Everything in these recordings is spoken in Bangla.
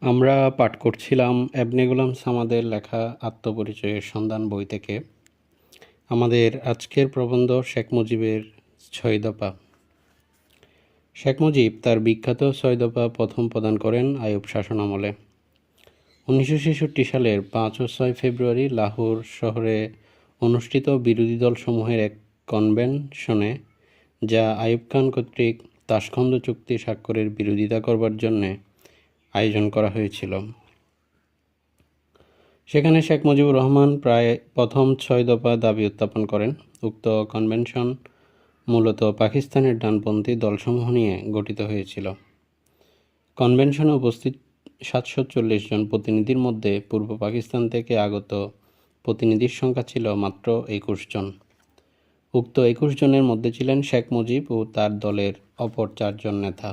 আমরা পাঠ করছিলাম এবনে গুলাম সামাদের লেখা আত্মপরিচয়ের সন্ধান বই থেকে। আমাদের আজকের প্রবন্ধ শেখ মুজিবের ৬ দফা। শেখ মুজিব তার বিখ্যাত ৬ দফা প্রথম প্রদান করেন আইয়ুব শাসন আমলে। ১৯৬৬ সালের ৫ ও ৬ ফেব্রুয়ারি লাহোর শহরে অনুষ্ঠিত বিরোধী দলসমূহের এক কনভেনশনে, যা আইয়ুব খান কর্তৃক তাশখন্দ চুক্তি স্বাক্ষরের বিরোধিতা করবার জন্যে আয়োজন করা হয়েছিল। সেখানে শেখ মুজিবুর রহমান প্রায় প্রথম ৬ দফা দাবি উত্থাপন করেন। উক্ত কনভেনশন মূলত পাকিস্তানের ডানপন্থী দলসমূহ নিয়ে গঠিত হয়েছিল। কনভেনশনে উপস্থিত ৭৪০ জন প্রতিনিধির মধ্যে পূর্ব পাকিস্তান থেকে আগত প্রতিনিধির সংখ্যা ছিল মাত্র ২১ জন। উক্ত ২১ জনের মধ্যে ছিলেন শেখ মুজিব ও তার দলের অপর ৪ জন নেতা।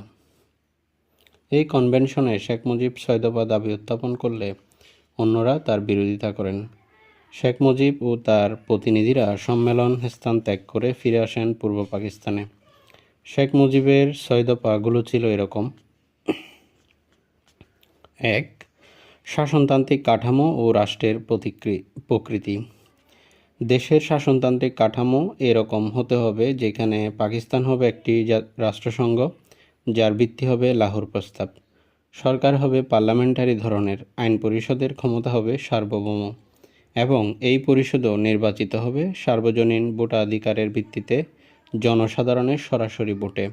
এই কনভেনশনে শেখ মুজিব ৬ দফা দাবি উত্থাপন করলে অন্যরা তার বিরোধিতা করেন। শেখ মুজিব ও তার প্রতিনিধিরা সম্মেলন স্থান ত্যাগ করে ফিরে আসেন পূর্ব পাকিস্তানে। শেখ মুজিবের ৬ দফাগুলো ছিল এরকম: ১. শাসনতান্ত্রিক কাঠামো ও রাষ্ট্রের প্রকৃতি। দেশের শাসনতান্ত্রিক কাঠামো এরকম হতে হবে যেখানে পাকিস্তান হবে একটি রাষ্ট্রসংঘ, যার ভিত্তি হবে লাহোর প্রস্তাব। সরকার হবে পার্লামেন্টারি ধরনের, আইন পরিষদের ক্ষমতা হবে সার্বভৌম এবং এই পরিষদও নির্বাচিত হবে সার্বজনীন ভোটাধিকারের ভিত্তিতে জনসাধারণের সরাসরি ভোটে।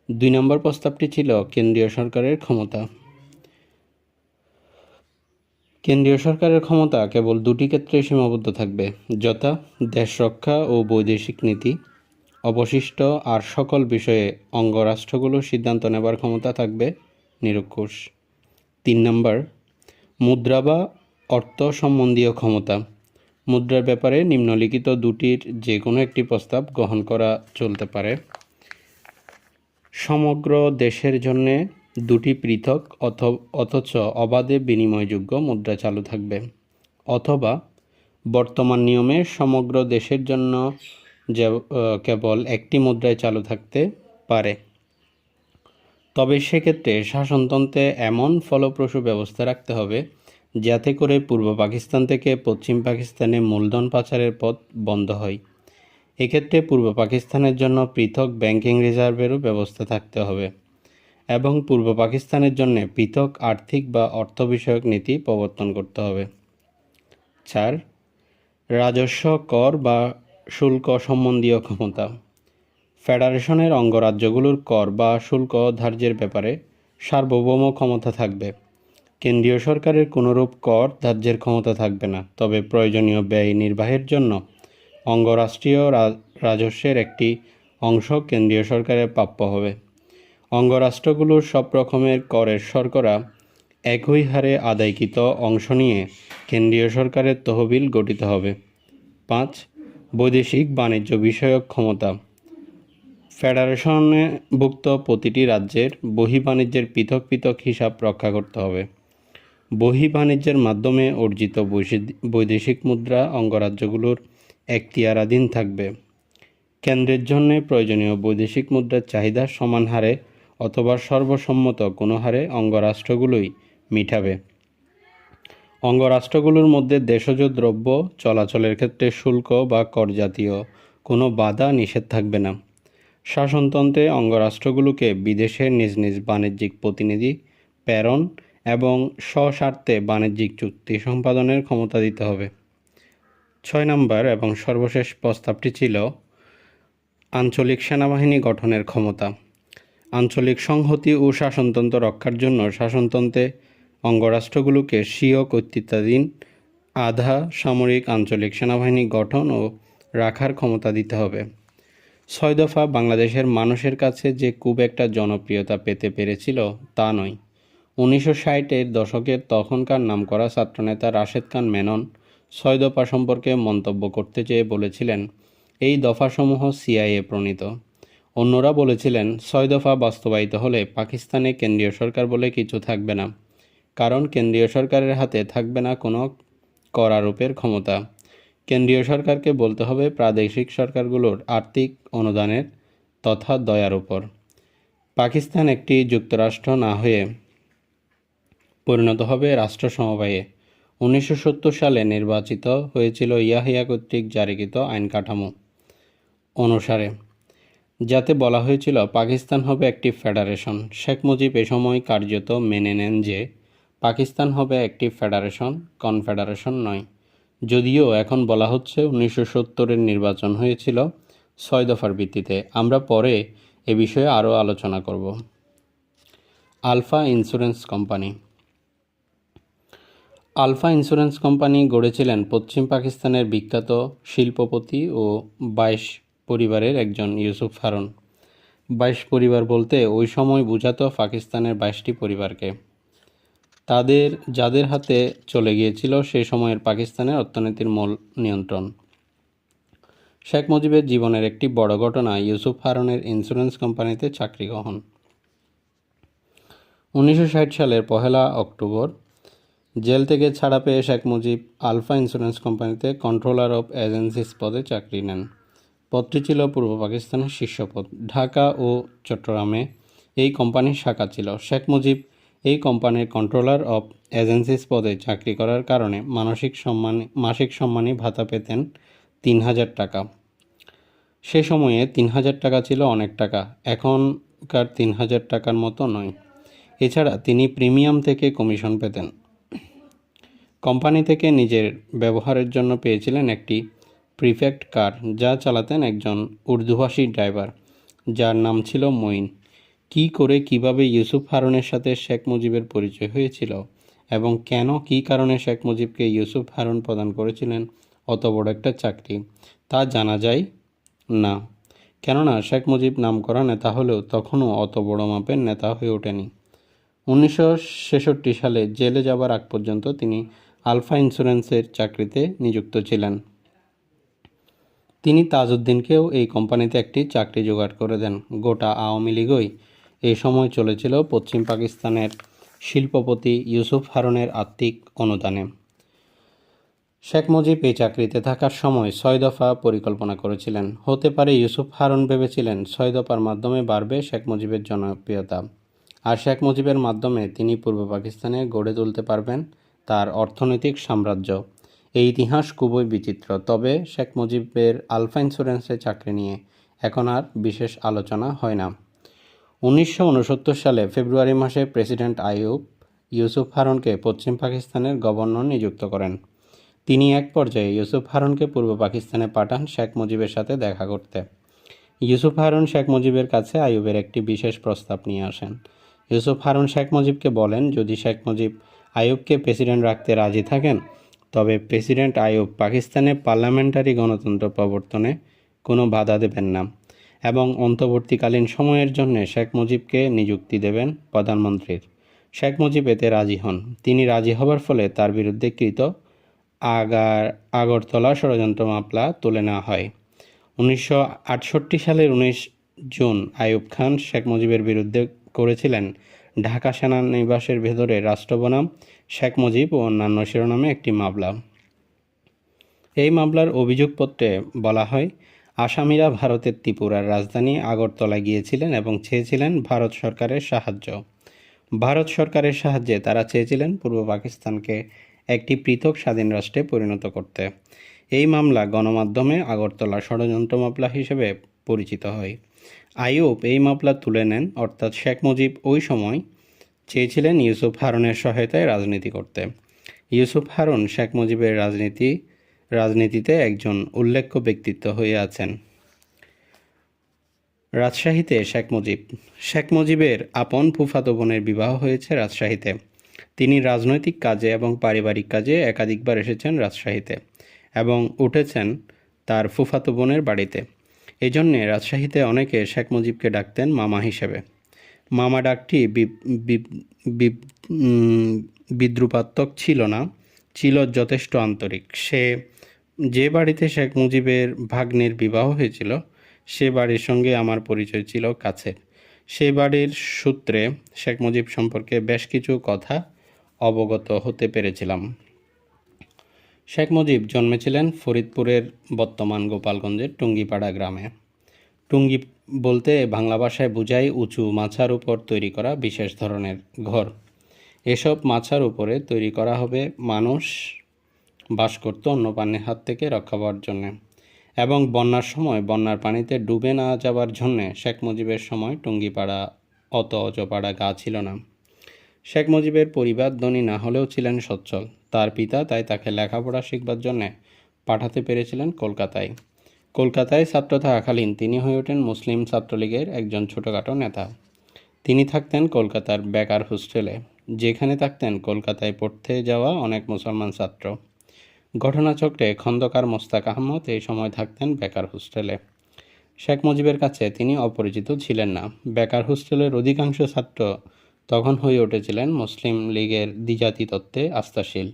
২ নম্বর প্রস্তাবটি ছিল কেন্দ্রীয় সরকারের ক্ষমতা। কেন্দ্রীয় সরকারের ক্ষমতা কেবল দুটি ক্ষেত্রে সীমাবদ্ধ থাকবে, যথা দেশ রক্ষা ও বৈদেশিক নীতি। অবশিষ্ট আর সকল বিষয়ে অঙ্গরাষ্ট্রগুলোর সিদ্ধান্ত নেবার ক্ষমতা থাকবে নিরঙ্কুশ। ৩ নম্বর, মুদ্রা বা অর্থ সম্বন্ধীয় ক্ষমতা। মুদ্রার ব্যাপারে নিম্নলিখিত দুটির যে কোনো একটি প্রস্তাব গ্রহণ করা চলতে পারে: সমগ্র দেশের জন্যে দুটি পৃথক অথচ অবাধে বিনিময়যোগ্য মুদ্রা চালু থাকবে, অথবা বর্তমান নিয়মে সমগ্র দেশের জন্য কেবল একটি মুদ্রায় চালু থাকতে পারে। তবে সেক্ষেত্রে শাসনতন্ত্রে এমন ফলপ্রসূ ব্যবস্থা রাখতে হবে যাতে করে পূর্ব পাকিস্তান থেকে পশ্চিম পাকিস্তানে মূলধন পাচারের পথ বন্ধ হয়। এক্ষেত্রে পূর্ব পাকিস্তানের জন্য পৃথক ব্যাংকিং রিজার্ভেরও ব্যবস্থা থাকতে হবে এবং পূর্ব পাকিস্তানের জন্য পৃথক আর্থিক বা অর্থ বিষয়ক নীতি প্রবর্তন করতে হবে। ৪. রাজস্ব, কর বা শুল্ক সম্বন্ধীয় ক্ষমতা। ফেডারেশনের অঙ্গরাজ্যগুলোর কর বা শুল্ক ধার্যের ব্যাপারে সার্বভৌম ক্ষমতা থাকবে। কেন্দ্রীয় সরকারের কোনোরূপ কর ধার্যের ক্ষমতা থাকবে না, তবে প্রয়োজনীয় ব্যয় নির্বাহের জন্য অঙ্গরাষ্ট্রীয় রাজস্বের একটি অংশ কেন্দ্রীয় সরকারের প্রাপ্য হবে। অঙ্গরাষ্ট্রগুলোর সব রকমের করের শর্করা একই হারে আদায়কৃত অংশ নিয়ে কেন্দ্রীয় সরকারের তহবিল গঠিত হবে। ৫. বৈদেশিক বাণিজ্য বিষয়ক ক্ষমতা। ফেডারেশনভুক্ত প্রতিটি রাজ্যের বহির্বাণিজ্যের পৃথক পৃথক হিসাব রক্ষা করতে হবে। বহির্বাণিজ্যের মাধ্যমে অর্জিত বৈদেশিক মুদ্রা অঙ্গরাজ্যগুলোর এখতিয়ারাধীন থাকবে। কেন্দ্রের জন্য প্রয়োজনীয় বৈদেশিক মুদ্রার চাহিদা সমান হারে অথবা সর্বসম্মত কোনো হারে অঙ্গরাষ্ট্রগুলোই মিটাবে। অঙ্গরাষ্ট্রগুলোর মধ্যে দেশজ দ্রব্য চলাচলের ক্ষেত্রে শুল্ক বা কর জাতীয় কোনো বাধা নিষেধ থাকবে না। শাসনতন্ত্রে অঙ্গরাষ্ট্রগুলোকে বিদেশে নিজ নিজ বাণিজ্যিক প্রতিনিধি প্রেরণ এবং স্বস্বার্থে বাণিজ্যিক চুক্তি সম্পাদনের ক্ষমতা দিতে হবে। ৬ নম্বর এবং সর্বশেষ প্রস্তাবটি ছিল আঞ্চলিক সেনাবাহিনী গঠনের ক্ষমতা। আঞ্চলিক সংহতি ও শাসনতন্ত্র রক্ষার জন্য শাসনতন্ত্রে অঙ্গরাষ্ট্রগুলোকে স্বীয় কর্তৃত্বাধীন আধা সামরিক আঞ্চলিক সেনাবাহিনী গঠন ও রাখার ক্ষমতা দিতে হবে। ৬ দফা বাংলাদেশের মানুষের কাছে যে খুব একটা জনপ্রিয়তা পেতে পেরেছিল তা নয়। ১৯৬০-এর দশকের তখনকার নামকরা ছাত্রনেতা রাশেদ খান মেনন ৬ দফা সম্পর্কে মন্তব্য করতে চেয়ে বলেছিলেন, এই দফাসমূহ সিআইএ প্রণীত। অন্যরা বলেছিলেন, ৬ দফা বাস্তবায়িত হলে পাকিস্তানে কেন্দ্রীয় সরকার বলে কিছু থাকবে না, কারণ কেন্দ্রীয় সরকারের হাতে থাকবে না কোনো কর আরোপের ক্ষমতা। কেন্দ্রীয় সরকারকে বলতে হবে প্রাদেশিক সরকারগুলোর আর্থিক অনুদানের তথা দয়ার উপর। পাকিস্তান একটি যুক্তরাষ্ট্র না হয়ে পরিণত হবে রাষ্ট্র সমবায়ে। 1970 সালে নির্বাচিত হয়েছিল ইয়াহিয়া কর্তৃক জারিকৃত আইন কাঠামো অনুসারে, যাতে বলা হয়েছিল পাকিস্তান হবে একটি ফেডারেশন। শেখ মুজিব এ সময় কার্যত মেনে নেন যে পাকিস্তান হবে একটি ফেডারেশন, কনফেডারেশন নয়। যদিও এখন বলা হচ্ছে 1970-এর নির্বাচন হয়েছিল 6 দফার ভিত্তিতে। আমরা পরে এ বিষয়ে আরও আলোচনা করব। Alpha Insurance Company. Alpha Insurance Company গড়েছিলেন পশ্চিম পাকিস্তানের বিখ্যাত শিল্পপতি ও 22 পরিবারের একজন ইউসুফ হারুন। 22 পরিবার বলতে ওই সময় বোঝাতো পাকিস্তানের 22টি পরিবারকে, যাদের হাতে চলে গিয়েছিল সেই সময়ের পাকিস্তানের অর্থনীতির মূল নিয়ন্ত্রণ। শেখ মুজিবের জীবনের একটি বড় ঘটনা ইউসুফ হারুনের ইন্স্যুরেন্স কোম্পানিতে চাকরি গ্রহণ। 1960 সালের 1 অক্টোবর জেল থেকে ছাড়া পেয়ে শেখ মুজিব আলফা ইন্স্যুরেন্স কোম্পানিতে কন্ট্রোলার অফ এজেন্সিস পদে চাকরি নেন। পদটি ছিল পূর্ব পাকিস্তানের শীর্ষ পদ। ঢাকা ও চট্টগ্রামে এই কোম্পানির শাখা ছিল। শেখ মুজিব এই কোম্পানির কন্ট্রোলার অফ এজেন্সিস পদে চাকরি করার কারণে মাসিক সম্মানী ভাতা পেতেন 3000 টাকা। সে সময়ে 3000 টাকা ছিল অনেক টাকা, এখনকার 3000 টাকার মতো নয়। এছাড়া তিনি প্রিমিয়াম থেকে কমিশন পেতেন। কোম্পানি থেকে নিজের ব্যবহারের জন্য পেয়েছিলেন একটি প্রিফেক্ট কার, যা চালাতেন একজন উর্দুভাষী ড্রাইভার, যার নাম ছিল মঈন। কী করে কিভাবে ইউসুফ হারুনের সাথে শেখ মুজিবের পরিচয় হয়েছিল এবং কেন কী কারণে শেখ মুজিবকে ইউসুফ হারুন প্রদান করেছিলেন অত বড় একটা চাকরি, তা জানা যায় না। কেননা শেখ মুজিব নামকরা নেতা হলেও তখনও অত বড় মাপের নেতা হয়ে ওঠেনি। 1966 সালে জেলে যাবার আগ পর্যন্ত তিনি আলফা ইন্স্যুরেন্সের চাকরিতে নিযুক্ত ছিলেন। তিনি তাজউদ্দিনকেও এই কোম্পানিতে একটি চাকরি জোগাড় করে দেন। গোটা আওয়ামী লীগই এই সময় চলেছিল পশ্চিম পাকিস্তানের শিল্পপতি ইউসুফ হারুনের আর্থিক অনুদানে। শেখ মুজিব এই চাকরিতে থাকার সময় 6 দফা পরিকল্পনা করেছিলেন। হতে পারে ইউসুফ হারুন ভেবেছিলেন 6 দফার মাধ্যমে বাড়বে শেখ মুজিবের জনপ্রিয়তা, আর শেখ মুজিবের মাধ্যমে তিনি পূর্ব পাকিস্তানে গড়ে তুলতে পারবেন তার অর্থনৈতিক সাম্রাজ্য। এই ইতিহাস খুবই বিচিত্র। তবে শেখ মুজিবের আলফা ইন্স্যুরেন্সে চাকরি নিয়ে এখন আর বিশেষ আলোচনা হয় না। 1969 সালে ফেব্রুয়ারি মাসে প্রেসিডেন্ট আইয়ুব ইউসুফ হারুনকে পশ্চিম পাকিস্তানের গভর্নর নিযুক্ত করেন। তিনি এক পর্যায়ে ইউসুফ হারুনকে পূর্ব পাকিস্তানে পাঠান শেখ মুজিবের সাথে দেখা করতে। ইউসুফ হারুন শেখ মুজিবের কাছে আইয়ুবের একটি বিশেষ প্রস্তাব নিয়ে আসেন। ইউসুফ হারুন শেখ মুজিবকে বলেন, যদি শেখ মুজিব আইয়ুবকে প্রেসিডেন্ট রাখতে রাজি থাকেন তবে প্রেসিডেন্ট আইয়ুব পাকিস্তানে পার্লামেন্টারি গণতন্ত্র প্রবর্তনে কোনো বাধা দেবেন না এবং অন্তর্বর্তীকালীন সময়ের জন্য শেখ মুজিবকে নিযুক্তি দেবেন প্রধানমন্ত্রীর। শেখ মুজিব এতে রাজি হন। তিনি রাজি হবার ফলে তার বিরুদ্ধে কৃত আগরতলা ষড়যন্ত্র মামলা তুলে নেওয়া হয়। 1968 সালের 19 জুন আইয়ুব খান শেখ মুজিবের বিরুদ্ধে করেছিলেন ঢাকা সেনানিবাসের ভেতরে রাষ্ট্র বনাম শেখ মুজিব ও অন্যান্য শিরোনামে একটি মামলা। এই মামলার অভিযোগপত্রে বলা হয়, আসামিরা ভারতের ত্রিপুরার রাজধানী আগরতলায় গিয়েছিলেন এবং চেয়েছিলেন ভারত সরকারের সাহায্য। ভারত সরকারের সাহায্যে তারা চেয়েছিলেন পূর্ব পাকিস্তানকে একটি পৃথক স্বাধীন রাষ্ট্রে পরিণত করতে। এই মামলা গণমাধ্যমে আগরতলা ষড়যন্ত্র মামলা হিসেবে পরিচিত হয়। আইয়ুব এই মামলা তুলে নেন, অর্থাৎ শেখ মুজিব ওই সময় চেয়েছিলেন ইউসুফ হারুনের সহায়তায় রাজনীতি করতে। ইউসুফ হারুন শেখ মুজিবের রাজনীতিতে একজন উল্লেখ্য ব্যক্তিত্ব হয়ে আছেন। রাজশাহীতে শেখ মুজিবের আপন ফুফাতো বোনের বিবাহ হয়েছে রাজশাহীতে। তিনি রাজনৈতিক কাজে এবং পারিবারিক কাজে একাধিকবার এসেছেন রাজশাহীতে এবং উঠেছেন তার ফুফাতো বোনের বাড়িতে। এজন্যে রাজশাহীতে অনেকে শেখ মুজিবকে ডাকতেন মামা হিসেবে। মামা ডাকটি বিদ্রুপাত্মক ছিল না, ছিল যথেষ্ট আন্তরিক। যে বাড়িতে শেখ মুজিবের ভাগ্নের বিবাহ হয়েছিল সে বাড়ির সঙ্গে আমার পরিচয় ছিল কাছের। সেই বাড়ির সূত্রে শেখ মুজিব সম্পর্কে বেশ কিছু কথা অবগত হতে পেরেছিলাম। শেখ মুজিব জন্মেছিলেন ফরিদপুরের বর্তমান গোপালগঞ্জের টুঙ্গিপাড়া গ্রামে। টুঙ্গি বলতে বাংলা ভাষায় বোঝায় উঁচু মাচার উপর তৈরি করা বিশেষ ধরনের ঘর। এসব মাছার উপরে তৈরি করা হবে মানুষ বাস করত অন্য প্রাণীর হাত থেকে রক্ষা পাওয়ার জন্য, এবং বন্যার সময় বন্যার পানিতে ডুবে না যাবার জন্যে শেখ মুজিবের সময় টুঙ্গিপাড়া অত অজপাড়া গা ছিল না। শেখ মুজিবের পরিবার ধনী না হলেও ছিলেন সচ্ছল। তার পিতা তাই তাকে লেখাপড়া শিখবার জন্যে পাঠাতে পেরেছিলেন কলকাতায়। কলকাতায় ছাত্র থাকাকালীন তিনি হয়ে ওঠেন মুসলিম ছাত্রলীগের একজন ছোটোখাটো নেতা। তিনি থাকতেন কলকাতার বেকার হোস্টেলে, যেখানে থাকতেন কলকাতায় পড়তে যাওয়া অনেক মুসলমান ছাত্র। ঘটনাচক্রে খন্দকার মোস্তাক আহমদ এই সময় থাকতেন বেকার হোস্টেলে। শেখ মুজিবের কাছে তিনি অপরিচিত ছিলেন না। বেকার হোস্টেলের অধিকাংশ ছাত্র তখন হয়ে উঠেছিলেন মুসলিম লীগের দ্বিজাতি তত্ত্বে আস্থাশীল।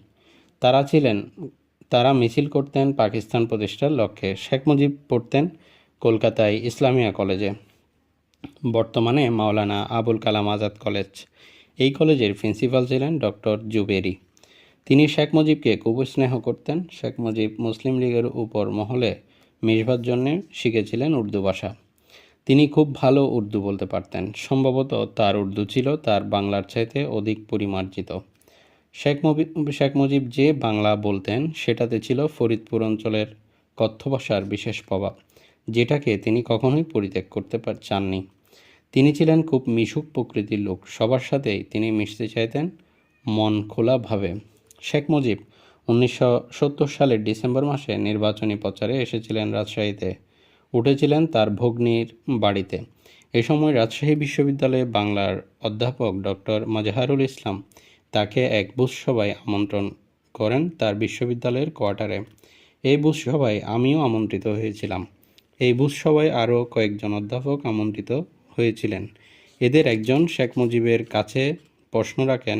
তারা মিছিল করতেন পাকিস্তান প্রতিষ্ঠার লক্ষ্যে। শেখ মুজিব পড়তেন কলকাতায় ইসলামিয়া কলেজে, বর্তমানে মাওলানা আবুল কালাম আজাদ কলেজ। এই কলেজের প্রিন্সিপাল ছিলেন ডক্টর জুবেরি। তিনি শেখ মুজিবকে খুব স্নেহ করতেন। শেখ মুজিব মুসলিম লীগের উপর মহলে মিশবার জন্যে শিখেছিলেন উর্দু ভাষা। তিনি খুব ভালো উর্দু বলতে পারতেন। সম্ভবত তার উর্দু ছিল তার বাংলার চাইতে অধিক পরিমার্জিত। শেখ মুজিব যে বাংলা বলতেন সেটাতে ছিল ফরিদপুর অঞ্চলের কথ্য ভাষার বিশেষ প্রভাব, যেটাকে তিনি কখনোই পরিত্যাগ করতে চাননি। তিনি ছিলেন খুব মিশুক প্রকৃতির লোক। সবার সাথেই তিনি মিশতে চাইতেন মন খোলাভাবে। শেখ মুজিব 1970 সালের ডিসেম্বর মাসে নির্বাচনী প্রচারে এসেছিলেন রাজশাহীতে। উঠেছিলেন তার ভগ্নীর বাড়িতে। এ সময় রাজশাহী বিশ্ববিদ্যালয়ে বাংলার অধ্যাপক ডক্টর মাজহারুল ইসলাম তাকে এক ভোজসভায় আমন্ত্রণ করেন তার বিশ্ববিদ্যালয়ের কোয়ার্টারে। এই ভোজসভায় আমিও আমন্ত্রিত হয়েছিলাম। এই ভোজসভায় আরও কয়েকজন অধ্যাপক আমন্ত্রিত হয়েছিলেন। এদের একজন শেখ মুজিবের কাছে প্রশ্ন রাখেন,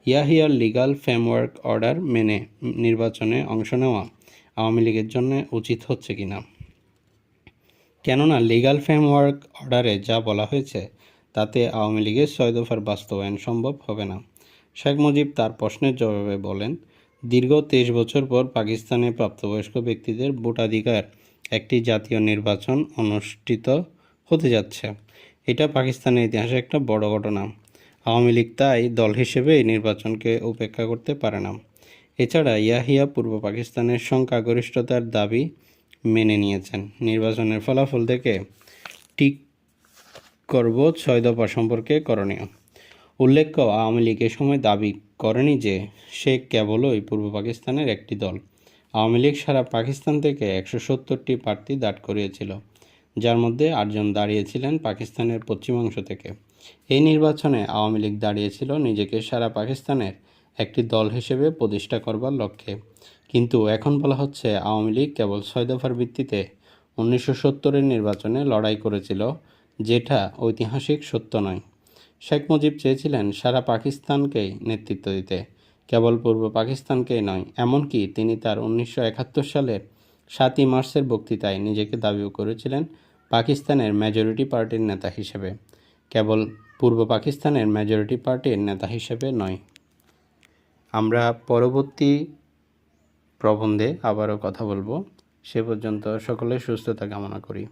ইয়াহিয়ার লিগাল ফ্রেমওয়ার্ক অর্ডার মেনে নির্বাচনে অংশ নেওয়া আওয়ামী লীগের জন্য উচিত হচ্ছে কিনা। কেননা লিগাল ফ্রেমওয়ার্ক অর্ডারে যা বলা হয়েছে তাতে আওয়ামী লীগের 6 দফার বাস্তবায়ন সম্ভব হবে না। শেখ মুজিব তার প্রশ্নের জবাবে বলেন, দীর্ঘ 23 বছর পর পাকিস্তানে প্রাপ্তবয়স্ক ব্যক্তিদের ভোটাধিকার একটি জাতীয় নির্বাচন অনুষ্ঠিত হতে যাচ্ছে। এটা পাকিস্তানের ইতিহাসে একটা বড় ঘটনা। আওয়ামী লীগ তাই দল হিসেবে এই নির্বাচনকে উপেক্ষা করতে পারে না। এছাড়া ইয়াহিয়া পূর্ব পাকিস্তানের সংখ্যাগরিষ্ঠতার দাবি মেনে নিয়েছেন। নির্বাচনের ফলাফল দেখে ঠিক করব 6 দফা সম্পর্কে করণীয়। উল্লেখ্য, আওয়ামী লীগ এ সময় দাবি করেনি যে সে কেবলই পূর্ব পাকিস্তানের একটি দল। আওয়ামী লীগ সারা পাকিস্তান থেকে 170টি প্রার্থী দাঁড় করিয়েছিল, যার মধ্যে 8 জন দাঁড়িয়েছিলেন পাকিস্তানের পশ্চিমাংশ থেকে। এই নির্বাচনে আওয়ামী লীগ দাঁড়িয়েছিল নিজেকে সারা পাকিস্তানের একটি দল হিসেবে প্রতিষ্ঠা করবার লক্ষ্যে। কিন্তু এখন বলা হচ্ছে আওয়ামী লীগ কেবল 6 দফার ভিত্তিতে 1970-এর নির্বাচনে লড়াই করেছিল, যেটা ঐতিহাসিক সত্য নয়। শেখ মুজিব চেয়েছিলেন সারা পাকিস্তানকেই নেতৃত্ব দিতে, কেবল পূর্ব পাকিস্তানকেই নয়। এমনকি তিনি তার 1971 সালের 7ই মার্চের বক্তৃতায় নিজেকে দাবিও করেছিলেন পাকিস্তানের মেজরিটি পার্টির নেতা হিসেবে, কেবল পূর্ব পাকিস্তানের মেজরিটি পার্টির নেতা হিসেবে নয়। আমরা পরবর্তী প্রবন্ধে আবারও কথা বলবো। সে পর্যন্ত সকলের সুস্থতা কামনা করি।